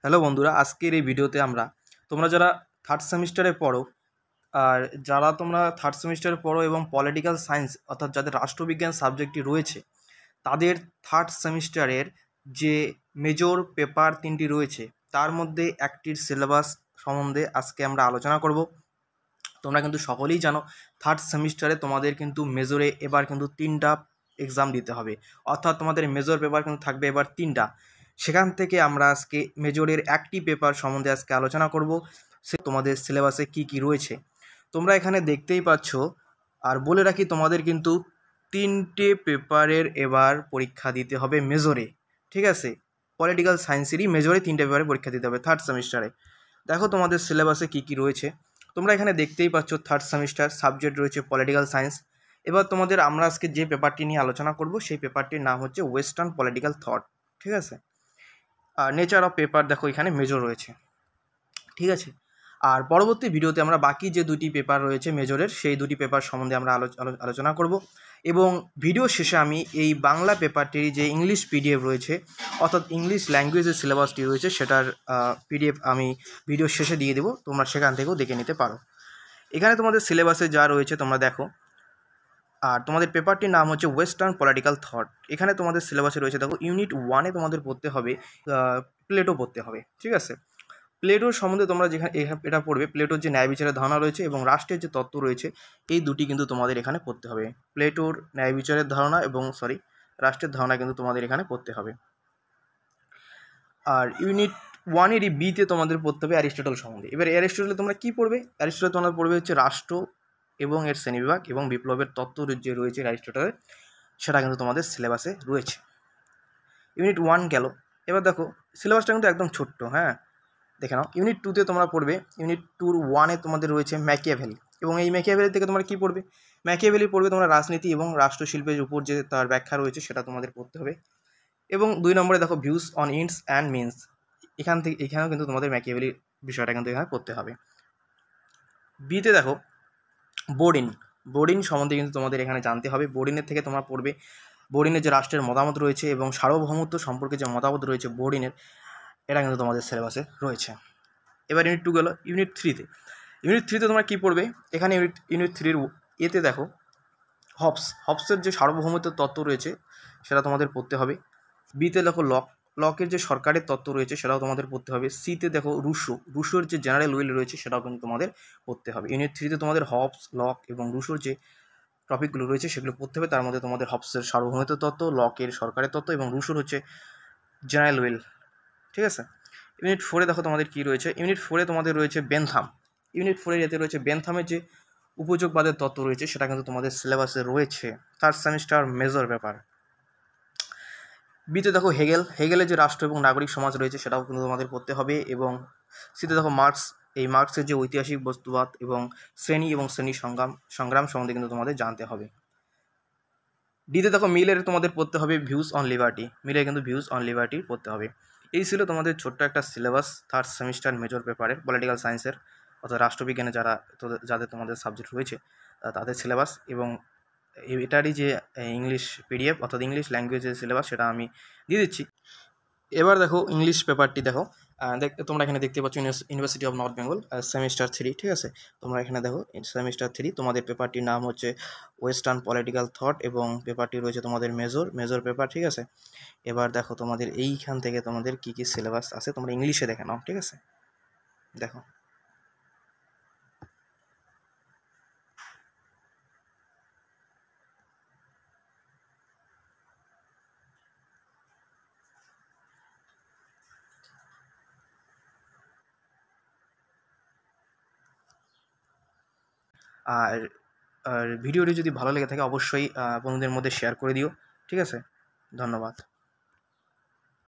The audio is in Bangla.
হ্যালো বন্ধুরা, আজকের এই ভিডিওতে তোমরা যারা থার্ড সেমিস্টারে পড়ো আর যারা তোমরা থার্ড সেমিস্টারে পড়ো এবং পলিটিক্যাল সায়েন্স অর্থাৎ যাদের রাষ্ট্রবিজ্ঞান সাবজেক্টটি রয়েছে তাদের থার্ড সেমিস্টারের যে মেজর পেপার 3টি রয়েছে তার মধ্যে একটির সিলেবাস সম্বন্ধে আজকে আমরা আলোচনা করব। তোমরা কিন্তু সকলেই জানো থার্ড সেমিস্টারে তোমাদের কিন্তু মেজরে এবার কিন্তু 3টা এক্সাম দিতে হবে, অর্থাৎ তোমাদের মেজর পেপার কিন্তু থাকবে এবার 3টা। সেখান থেকে আমরা আজকে মেজরের একটি পেপার সম্বন্ধে আজকে আলোচনা করব, সে তোমাদের সিলেবাসে কি কি রয়েছে তোমরা এখানে দেখতেই পাচ্ছ। আর বলে রাখি তোমাদের কিন্তু 3টে পেপারের এবার পরীক্ষা দিতে হবে মেজরে, ঠিক আছে? পলিটিক্যাল সায়েন্সেরই মেজরে 3টে পেপারে পরীক্ষা দিতে হবে থার্ড সেমিস্টারে। দেখো তোমাদের সিলেবাসে কি কি রয়েছে, তোমরা এখানে দেখতেই পাচ্ছ থার্ড সেমিস্টার সাবজেক্ট রয়েছে পলিটিক্যাল সায়েন্স। এবার তোমাদের আমরা আজকে যে পেপারটি নিয়ে আলোচনা করব সেই পেপারটির নাম হচ্ছে ওয়েস্টার্ন পলিটিক্যাল থট, ঠিক আছে? আর নেচার অফ পেপার দেখো এখানে মেজর রয়েছে, ঠিক আছে? আর পরবর্তী ভিডিওতে আমরা বাকি যে দুটি পেপার রয়েছে মেজরের সেই দুটি পেপার সম্বন্ধে আমরা আলোচনা করব এবং ভিডিও শেষে আমি এই বাংলা পেপারটির যে ইংলিশ পিডিএফ রয়েছে অর্থাৎ ইংলিশ ল্যাঙ্গুয়েজের সিলেবাসটি রয়েছে সেটার পিডিএফ আমি ভিডিও শেষে দিয়ে দেবো, তোমরা সেখান থেকেও দেখে নিতে পারো। এখানে তোমাদের সিলেবাসে যা রয়েছে তোমরা দেখো। আর তোমাদের পেপারটির নাম হচ্ছে ওয়েস্টার্ন পলিটিক্যাল থট। এখানে তোমাদের সিলেবাসে রয়েছে দেখো ইউনিট 1-এ তোমাদের পড়তে হবে প্লেটো পড়তে হবে, ঠিক আছে? প্লেটোর সম্বন্ধে তোমরা যেখানে এটা পড়বে, প্লেটোর যে ন্যায় বিচারের ধারণা রয়েছে এবং রাষ্ট্রের যে তত্ত্ব রয়েছে এই দুটি কিন্তু তোমাদের এখানে পড়তে হবে। প্লেটোর ন্যায় বিচারের ধারণা এবং রাষ্ট্রের ধারণা কিন্তু তোমাদের এখানে পড়তে হবে। আর ইউনিট 1-এরই বিতে তোমাদের পড়তে হবে অ্যারিস্টটল সম্বন্ধে। এবার অ্যারিস্টটলে তোমরা কী পড়বে? অ্যারিস্টটলে তোমরা পড়বে হচ্ছে রাষ্ট্র এবং এর শ্রেণীবিভাগ এবং বিপ্লবের তত্ত্ব যে রয়েছে অ্যারিস্টটলের, সেটা কিন্তু তোমাদের সিলেবাসে রয়েছে। ইউনিট 1 গেল। এবার দেখো সিলেবাসটা কিন্তু একদম ছোট্ট, হ্যাঁ দেখে নাও। ইউনিট 2-তে তোমরা পড়বে, ইউনিট 1-এ তোমাদের রয়েছে ম্যাকিয়াভেলি এবং এই ম্যাকিয়াভেলি থেকে তোমরা কী পড়বে? ম্যাকিয়াভেলি পড়বে তোমরা রাজনীতি এবং রাষ্ট্রশিল্পের উপর যে তার ব্যাখ্যা রয়েছে সেটা তোমাদের পড়তে হবে। এবং 2 নম্বরে দেখো views on ends and means, এখানেও কিন্তু তোমাদের ম্যাকিয়াভেলির বিষয়টা কিন্তু এখানে পড়তে হবে। বিতে দেখো বোর্ডিন সম্বন্ধে কিন্তু তোমাদের এখানে জানতে হবে। বোর্ডিনের থেকে তোমরা পড়বে বোর্ডিনের যে রাষ্ট্রের মতামত রয়েছে এবং সার্বভৌমত্ব সম্পর্কে যে মতামত রয়েছে বোর্ডিনের, এটা কিন্তু তোমাদের সিলেবাসে রয়েছে। এবার ইউনিট 2 গেল। ইউনিট 3-তে তোমরা কী পড়বে? এখানে ইউনিট 3-র এতে দেখো হবসের যে সার্বভৌমত্ব তত্ত্ব রয়েছে সেটা তোমাদের পড়তে হবে। বিতে দেখো লকের যে সরকারের তত্ত্ব রয়েছে সেটাও তোমাদের পড়তে হবে। সিতে দেখো রুশোর যে জেনারেল উইল রয়েছে সেটাও কিন্তু তোমাদের পড়তে হবে। ইউনিট 3-তে তোমাদের হবস, লক এবং রুশোর যে টপিকগুলো রয়েছে সেগুলো পড়তে হবে। তার মধ্যে তোমাদের হবসের সার্বভৌমত্ব তত্ত্ব, লকের সরকারের তত্ত্ব এবং রুশোর হচ্ছে জেনারেল উইল, ঠিক আছে? ইউনিট 4-এ দেখো তোমাদের কী রয়েছে? ইউনিট 4-এ তোমাদের রয়েছে বেনথাম। ইউনিট 4-এর এতে রয়েছে বেনথামের যে উপযোগবাদের তত্ত্ব রয়েছে সেটা কিন্তু তোমাদের সিলেবাসে রয়েছে, থার্ড সেমিস্টার মেজর পেপার। বিতে দেখো হেগেলের যে রাষ্ট্র এবং নাগরিক সমাজ রয়েছে সেটাও কিন্তু তোমাদের পড়তে হবে। এবং সিতে দেখো মার্কসের যে ঐতিহাসিক বস্তুবাদ এবং শ্রেণী সংগ্রাম সম্বন্ধে কিন্তু তোমাদের জানতে হবে। ডিতে দেখো মিলের তোমাদের পড়তে হবে ভিউস অন লিবার্টি, মিলের কিন্তু ভিউস অন লিবার্টি পড়তে হবে। এই ছিল তোমাদের ছোট্ট একটা সিলেবাস থার্ড সেমিস্টার মেজর পেপারের পলিটিক্যাল সায়েন্সের অর্থাৎ রাষ্ট্রবিজ্ঞানে যাদের তোমাদের সাবজেক্ট রয়েছে তাদের সিলেবাস। এবং এটারই যে ইংলিশ পিডিএফ অর্থাৎ ইংলিশ ল্যাঙ্গুয়েজের সিলেবাস সেটা আমি দিয়ে দিচ্ছি। এবার দেখো ইংলিশ পেপারটি দেখো, তোমরা এখানে দেখতে পাচ্ছ university of north Bengal semester 3, ঠিক আছে? তোমরা এখানে দেখো সেমিস্টার 3 তোমাদের পেপারটির নাম হচ্ছে ওয়েস্টার্ন পলিটিক্যাল থট এবং পেপারটি রয়েছে তোমাদের মেজর পেপার, ঠিক আছে? এবার দেখো তোমাদের এইখান থেকে তোমাদের কী কী সিলেবাস আছে তোমরা ইংলিশে দেখে নাও, ঠিক আছে? দেখো আর আর ভিডিওটি যদি ভালো লেগে থাকে অবশ্যই বন্ধুদের মধ্যে শেয়ার করে দিও, ঠিক আছে? ধন্যবাদ।